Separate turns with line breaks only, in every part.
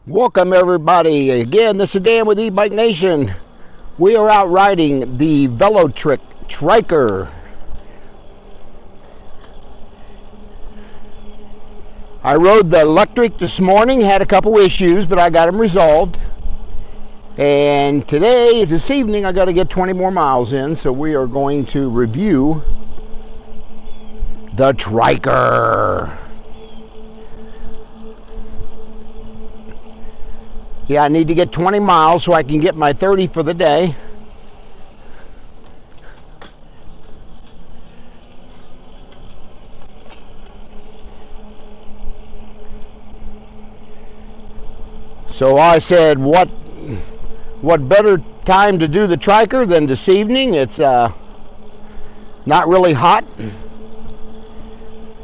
Welcome everybody. Again, this is Dan with E-Bike Nation. We are out riding the VeloTrick Triker. I rode the electric this morning, had a couple issues, but I got them resolved. And this evening, I got to get 20 more miles in, so we are going to review the Triker. Yeah, I need to get 20 miles so I can get my 30 for the day. So I said, what better time to do the Triker than this evening? It's not really hot,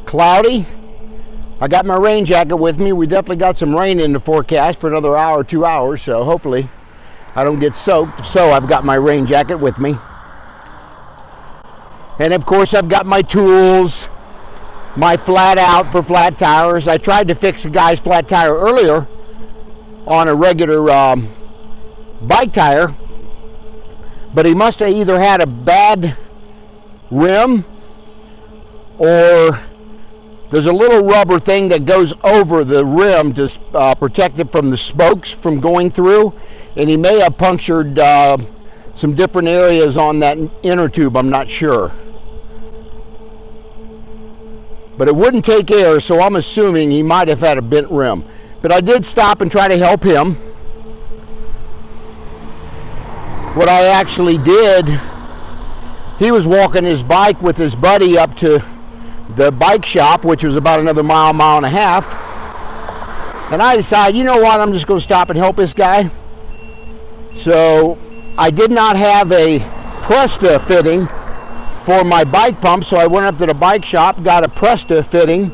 cloudy. I got my rain jacket with me. We definitely got some rain in the forecast for another hour, 2 hours, so hopefully I don't get soaked. So I've got my rain jacket with me. And of course I've got my tools, my flat out for flat tires. I tried to fix a guy's flat tire earlier on a regular bike tire, but he must have either had a bad rim or there's a little rubber thing that goes over the rim to protect it from the spokes from going through, and he may have punctured some different areas on that inner tube. I'm not sure, but it wouldn't take air, so I'm assuming he might have had a bent rim. But I did stop and try to help him. What I actually did, he was walking his bike with his buddy up to the bike shop, which was about another mile and a half, and I decided, you know what, I'm just going to stop and help this guy. So I did not have a Presta fitting for my bike pump, so I went up to the bike shop, got a Presta fitting,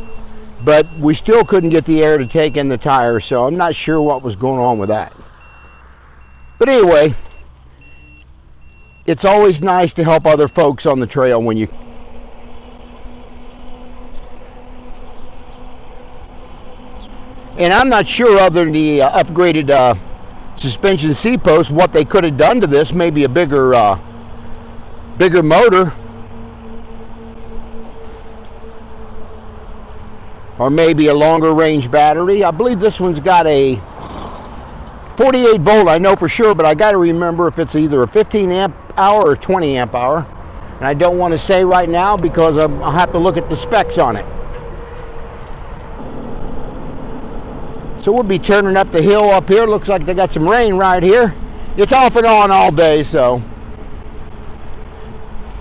but we still couldn't get the air to take in the tire, so I'm not sure what was going on with that. But anyway, it's always nice to help other folks on the trail when you. And I'm not sure, other than the upgraded suspension C-post, what they could have done to this. Maybe a bigger motor, or maybe a longer range battery. I believe this one's got a 48 volt. I know for sure, but I got to remember if it's either a 15 amp hour or 20 amp hour. And I don't want to say right now because I'll have to look at the specs on it. So we'll be turning up the hill up here. Looks like they got some rain right here. It's off and on all day, so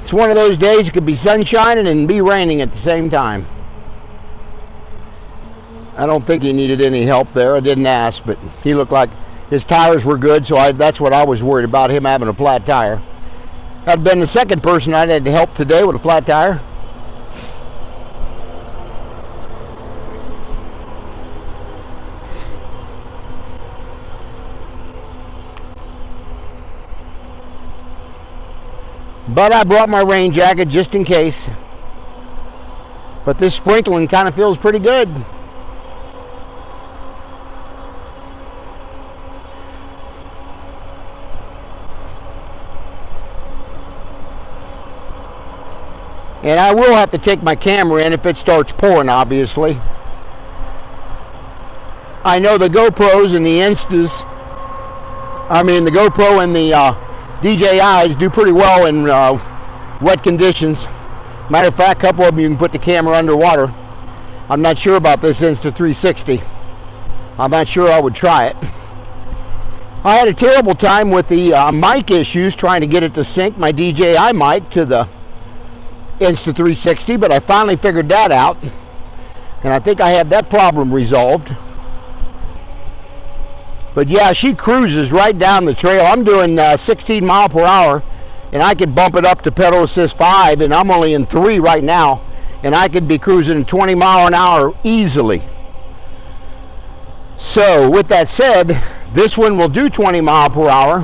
it's one of those days it could be sun shining and be raining at the same time. I don't think he needed any help there. I didn't ask, but he looked like his tires were good, so that's what I was worried about, him having a flat tire. I'd been the second person I had to help today with a flat tire. But I brought my rain jacket just in case. But this sprinkling kind of feels pretty good. And I will have to take my camera in if it starts pouring, obviously. I know the GoPros and the the GoPro and the DJIs do pretty well in wet conditions. Matter of fact, a couple of them you can put the camera underwater. I'm not sure about this Insta360. I'm not sure I would try it. I had a terrible time with the mic issues trying to get it to sync my DJI mic to the Insta360, but I finally figured that out, and I think I have that problem resolved. But yeah, she cruises right down the trail. I'm doing 16 mile per hour, and I could bump it up to pedal assist 5, and I'm only in 3 right now, and I could be cruising 20 mile an hour easily. So with that said, this one will do 20 mile per hour,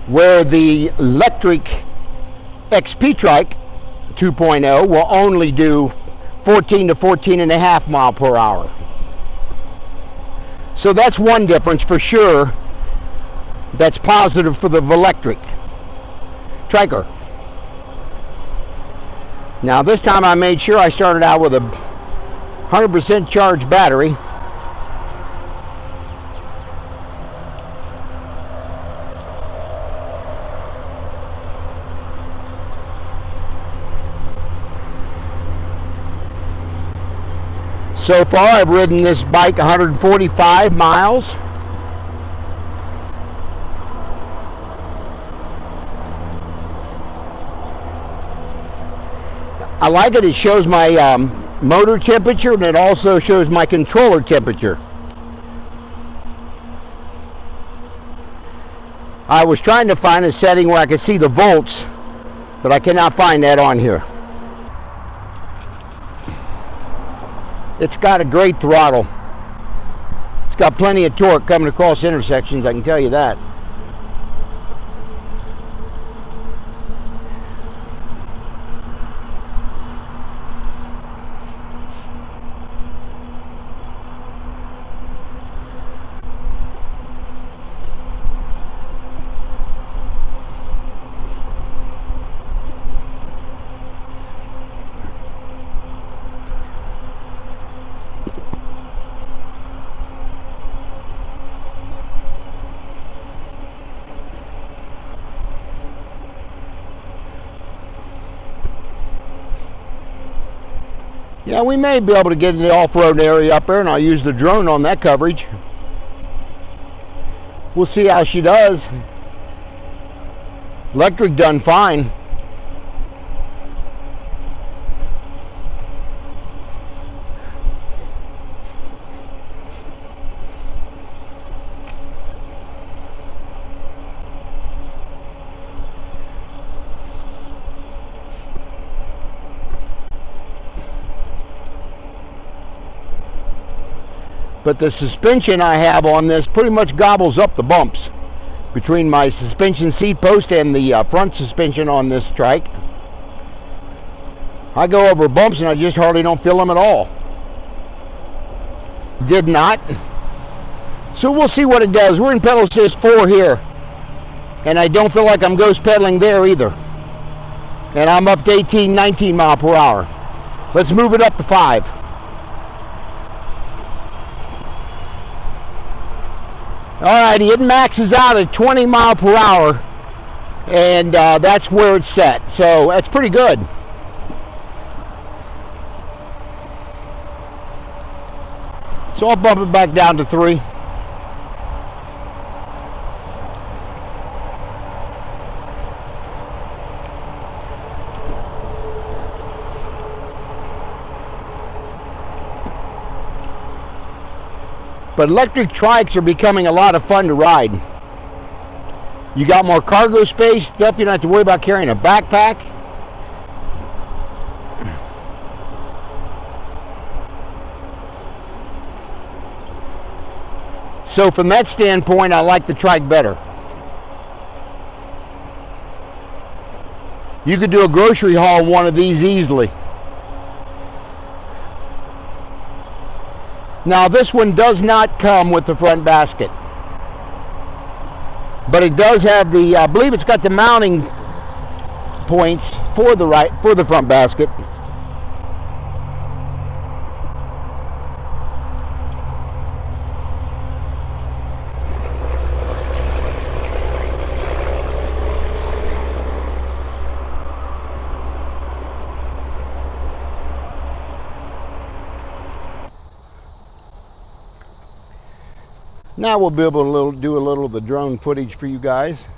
where the electric XP Trike 2.0 will only do 14 to 14.5 mile per hour. So that's one difference for sure. That's positive for the Velotric Triker. Now this time I made sure I started out with a 100% charged battery. So far I've ridden this bike 145 miles. I like it. It shows my motor temperature, and it also shows my controller temperature. I was trying to find a setting where I could see the volts, but I cannot find that on here. It's got a great throttle. It's got plenty of torque coming across intersections, I can tell you that. Yeah, we may be able to get in the off-road area up there, and I'll use the drone on that coverage. We'll see how she does. Electric done fine. But the suspension I have on this pretty much gobbles up the bumps between my suspension seat post and the front suspension on this trike. I go over bumps and I just hardly don't feel them at all. Did not. So we'll see what it does. We're in pedal assist 4 here, and I don't feel like I'm ghost pedaling there either. And I'm up to 18, 19 mile per hour. Let's move it up to 5. Alrighty, it maxes out at 20 mile per hour, and that's where it's set. So that's pretty good. So I'll bump it back down to 3. But electric trikes are becoming a lot of fun to ride. You got more cargo space, stuff you don't have to worry about carrying a backpack. So from that standpoint, I like the Trike better. You could do a grocery haul in one of these easily. Now this one does not come with the front basket, but it does have the, I believe it's got the mounting points for the front basket. Now we'll be able to do a little of the drone footage for you guys.